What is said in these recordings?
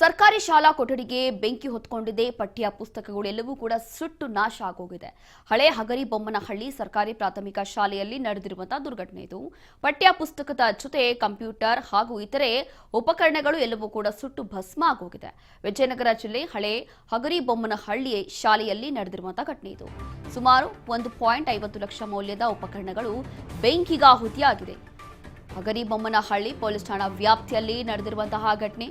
ಸರ್ಕಾರಿ ಶಾಲಾ ಕೊಠಡಿಗೆ ಬೆಂಕಿ ಹೊತ್ಕೊಂಡಿದೆ. ಪಠ್ಯ ಪುಸ್ತಕಗಳು ಎಲ್ಲವೂ ಕೂಡ ಸುಟ್ಟು ನಾಶ ಆಗೋಗಿದೆ. ಹಳೆ ಹಗರಿಬೊಮ್ಮನಹಳ್ಳಿ ಸರ್ಕಾರಿ ಪ್ರಾಥಮಿಕ ಶಾಲೆಯಲ್ಲಿ ನಡೆದಿರುವಂತಹ ದುರ್ಘಟನೆ ಇದು. ಪಠ್ಯ ಪುಸ್ತಕದ ಜೊತೆ ಕಂಪ್ಯೂಟರ್ ಹಾಗೂ ಇತರೆ ಉಪಕರಣಗಳು ಎಲ್ಲವೂ ಕೂಡ ಸುಟ್ಟು ಭಸ್ಮ ಆಗೋಗಿದೆ. ವಿಜಯನಗರ ಜಿಲ್ಲೆ ಹಳೆ ಹಗರಿಬೊಮ್ಮನಹಳ್ಳಿ ಶಾಲೆಯಲ್ಲಿ ನಡೆದಿರುವಂತಹ ಘಟನೆ ಇದು. ಸುಮಾರು 1.50 ಲಕ್ಷ ಮೌಲ್ಯದ ಉಪಕರಣಗಳು ಬೆಂಕಿಗಾಹುತಿಯಾಗಿದೆ. ಹಗರಿಬೊಮ್ಮನಹಳ್ಳಿ ಪೊಲೀಸ್ ಠಾಣಾ ವ್ಯಾಪ್ತಿಯಲ್ಲಿ ನಡೆದಿರುವಂತಹ ಘಟನೆ.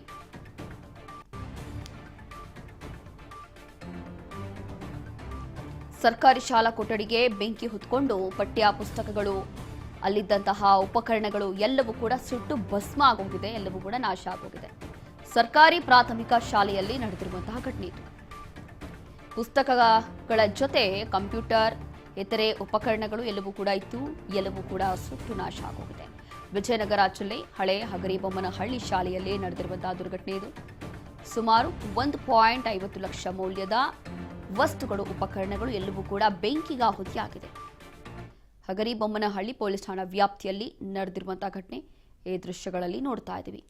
ಸರ್ಕಾರಿ ಶಾಲಾ ಕೊಠಡಿಗೆ ಬೆಂಕಿ ಹೊತ್ಕೊಂಡು ಪಠ್ಯ ಪುಸ್ತಕಗಳು, ಅಲ್ಲಿದ್ದಂತಹ ಉಪಕರಣಗಳು ಎಲ್ಲವೂ ಕೂಡ ಸುಟ್ಟು ಭಸ್ಮ ಆಗೋಗಿದೆ. ಎಲ್ಲವೂ ಕೂಡ ನಾಶ ಆಗೋಗಿದೆ. ಸರ್ಕಾರಿ ಪ್ರಾಥಮಿಕ ಶಾಲೆಯಲ್ಲಿ ನಡೆದಿರುವಂತಹ ಘಟನೆ ಇದು. ಪುಸ್ತಕಗಳ ಜೊತೆ ಕಂಪ್ಯೂಟರ್, ಇತರೆ ಉಪಕರಣಗಳು ಎಲ್ಲವೂ ಕೂಡ ಇತ್ತು. ಎಲ್ಲವೂ ಕೂಡ ಸುಟ್ಟು ನಾಶ ಆಗೋಗಿದೆ. ವಿಜಯನಗರ ಜಿಲ್ಲೆ ಹಳೆ ಹಗರಿಬೊಮ್ಮನಹಳ್ಳಿ ಶಾಲೆಯಲ್ಲಿ ನಡೆದಿರುವಂತಹ ದುರ್ಘಟನೆ ಇದು. ಸುಮಾರು 1.50 ಲಕ್ಷ ಮೌಲ್ಯದ ವಸ್ತುಗಳು, ಉಪಕರಣಗಳು ಎಲ್ಲವೂ ಕೂಡ ಬೆಂಕಿಗಾಹುತಿಯಾಗಿದೆ. ಹಗರಿಬೊಮ್ಮನಹಳ್ಳಿ ಪೊಲೀಸ್ ಠಾಣಾ ವ್ಯಾಪ್ತಿಯಲ್ಲಿ ನಡೆದಿರುವಂತಹ ಘಟನೆ ಈ ದೃಶ್ಯಗಳಲ್ಲಿ ನೋಡ್ತಾ ಇದ್ದೀವಿ.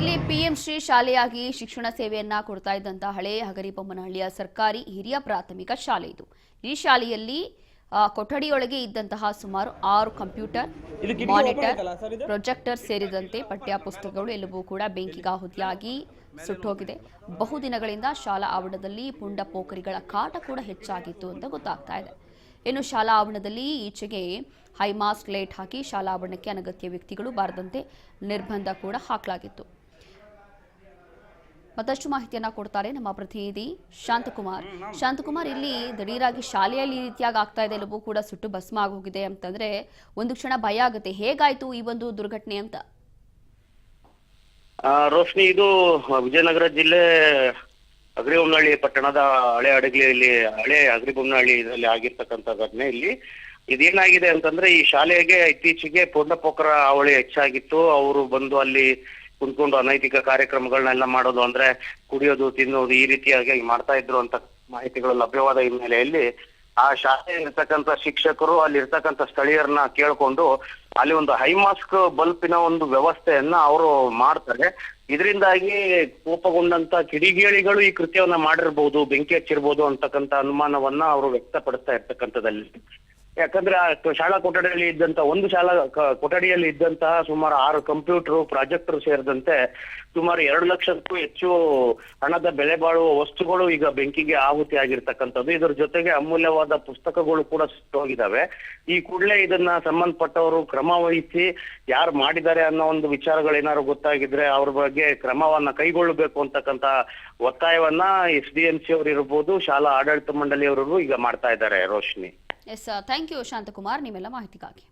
ಇಲ್ಲಿ ಪಿಎಂಶ್ರೀ ಶಾಲೆಯಾಗಿ ಶಿಕ್ಷಣ ಸೇವೆಯನ್ನ ಕೊಡ್ತಾ ಇದ್ದಂತಹ ಹಳೆ ಹಗರಿಬೊಮ್ಮನಹಳ್ಳಿಯ ಸರ್ಕಾರಿ ಹಿರಿಯ ಪ್ರಾಥಮಿಕ ಶಾಲೆ ಇದು. ಈ ಶಾಲೆಯಲ್ಲಿ ಕೊಠಡಿಯೊಳಗೆ ಇದ್ದಂತಹ ಸುಮಾರು 6 ಕಂಪ್ಯೂಟರ್, ಮಾನಿಟರ್, ಪ್ರೊಜೆಕ್ಟರ್ ಸೇರಿದಂತೆ ಪಠ್ಯ ಪುಸ್ತಕಗಳು ಎಲ್ಲವೂ ಕೂಡ ಬೆಂಕಿಗಾಹುತಿಯಾಗಿ ಸುಟ್ಟೋಗಿದೆ. ಬಹುದಿನಗಳಿಂದ ಶಾಲಾ ಆವರಣದಲ್ಲಿ ಪುಂಡ ಪೋಖರಿಗಳ ಕಾಟ ಕೂಡ ಹೆಚ್ಚಾಗಿತ್ತು ಅಂತ ಗೊತ್ತಾಗ್ತಾ ಇದೆ. ಇನ್ನು ಶಾಲಾ ಆವರಣದಲ್ಲಿ ಈಚೆಗೆ ಹೈಮಾಸ್ಕ್ ಲೈಟ್ ಹಾಕಿ ಶಾಲಾ ಆವರಣಕ್ಕೆ ಅನಗತ್ಯ ವ್ಯಕ್ತಿಗಳು ಬಾರದಂತೆ ನಿರ್ಬಂಧ ಕೂಡ ಹಾಕಲಾಗಿತ್ತು. ಮತ್ತಷ್ಟು ಮಾಹಿತಿಯನ್ನ ಕೊಡ್ತಾರೆ ನಮ್ಮ ಪ್ರತಿನಿಧಿ ಶಾಂತಕುಮಾರ್. ಇಲ್ಲಿ ದಿಢೀರಾಗಿ ಶಾಲೆಯಲ್ಲಿ ಈ ರೀತಿಯಾಗಿ ಆಗ್ತಾ ಇದೆ, ಎಲ್ಲವೂ ಕೂಡ ಸುಟ್ಟು ಭಸ್ಮ ಆಗೋಗಿದೆ ಅಂತಂದ್ರೆ ಒಂದು ಕ್ಷಣ ಭಯ ಆಗುತ್ತೆ. ಹೇಗಾಯ್ತು ಈ ಒಂದು ದುರ್ಘಟನೆ ಅಂತ? ರೋಶ್ನಿ, ಇದು ವಿಜಯನಗರ ಜಿಲ್ಲೆ ಹಗರಿಬೊಮ್ಮನಹಳ್ಳಿ ಪಟ್ಟಣದ ಹಳೆ ಹಗರಿಬೊಮ್ಮನಹಳ್ಳಿ ಇದರಲ್ಲಿ ಆಗಿರ್ತಕ್ಕಂಥ ಘಟನೆ. ಇಲ್ಲಿ ಇದೇನಾಗಿದೆ ಅಂತಂದ್ರೆ, ಈ ಶಾಲೆಗೆ ಇತ್ತೀಚೆಗೆ ಪುಂಡ ಪೋಖರ ಹಾವಳಿ ಹೆಚ್ಚಾಗಿತ್ತು. ಅವರು ಬಂದು ಅಲ್ಲಿ ಕುಂತ್ಕೊಂಡು ಅನೈತಿಕ ಕಾರ್ಯಕ್ರಮಗಳನ್ನೆಲ್ಲ ಮಾಡೋದು, ಅಂದ್ರೆ ಕುಡಿಯೋದು, ತಿನ್ನೋದು, ಈ ರೀತಿಯಾಗಿ ಮಾಡ್ತಾ ಇದ್ರು ಅಂತ ಮಾಹಿತಿಗಳು ಲಭ್ಯವಾದ ಹಿನ್ನೆಲೆಯಲ್ಲಿ ಆ ಶಾಲೆ ಇರ್ತಕ್ಕಂಥ ಶಿಕ್ಷಕರು ಅಲ್ಲಿ ಇರ್ತಕ್ಕಂಥ ಸ್ಥಳೀಯರನ್ನ ಕೇಳ್ಕೊಂಡು ಅಲ್ಲಿ ಒಂದು ಹೈಮಾಸ್ಕ್ ಬಲ್ಪಿನ ಒಂದು ವ್ಯವಸ್ಥೆಯನ್ನ ಅವರು ಮಾಡ್ತಾರೆ. ಇದರಿಂದಾಗಿ ಕೋಪಗೊಂಡಂತ ಕಿಡಿಗೇಡಿಗಳು ಈ ಕೃತ್ಯವನ್ನ ಮಾಡಿರ್ಬೋದು, ಬೆಂಕಿ ಹಚ್ಚಿರ್ಬೋದು ಅಂತಕ್ಕಂಥ ಅನುಮಾನವನ್ನ ಅವರು ವ್ಯಕ್ತಪಡಿಸ್ತಾ ಇರ್ತಕ್ಕಂಥದ್ದಲ್ಲಿ. ಯಾಕಂದ್ರೆ ಶಾಲಾ ಕೊಠಡಿಯಲ್ಲಿ ಕೊಠಡಿಯಲ್ಲಿ ಇದ್ದಂತಹ ಸುಮಾರು 6 ಕಂಪ್ಯೂಟರ್, ಪ್ರಾಜೆಕ್ಟರ್ ಸೇರಿದಂತೆ ಸುಮಾರು 2 ಲಕ್ಷಕ್ಕೂ ಹೆಚ್ಚು ಹಣದ ಬೆಲೆ ಬಾಳುವ ವಸ್ತುಗಳು ಈಗ ಬೆಂಕಿಗೆ ಆಹುತಿ ಆಗಿರ್ತಕ್ಕಂಥದ್ದು. ಇದರ ಜೊತೆಗೆ ಅಮೂಲ್ಯವಾದ ಪುಸ್ತಕಗಳು ಕೂಡ ಸುಟ್ಟೋಗಿದ್ದಾವೆ. ಈ ಕೂಡಲೇ ಇದನ್ನ ಸಂಬಂಧಪಟ್ಟವರು ಕ್ರಮ ವಹಿಸಿ ಯಾರು ಮಾಡಿದ್ದಾರೆ ಅನ್ನೋ ಒಂದು ವಿಚಾರಗಳೇನಾದ್ರು ಗೊತ್ತಾಗಿದ್ರೆ ಅವ್ರ ಬಗ್ಗೆ ಕ್ರಮವನ್ನ ಕೈಗೊಳ್ಳಬೇಕು ಅಂತಕ್ಕಂಥ ಒತ್ತಾಯವನ್ನ SDMC ಅವರು ಇರ್ಬೋದು, ಶಾಲಾ ಆಡಳಿತ ಮಂಡಳಿಯವರು ಈಗ ಮಾಡ್ತಾ ಇದ್ದಾರೆ. ರೋಶ್ನಿ, ಥ್ಯಾಂಕ್ ಯು ಶಾಂತಕುಮಾರ್, ನಿಮ್ಮೆಲ್ಲ ಮಾಹಿತಿಗಾಗಿ.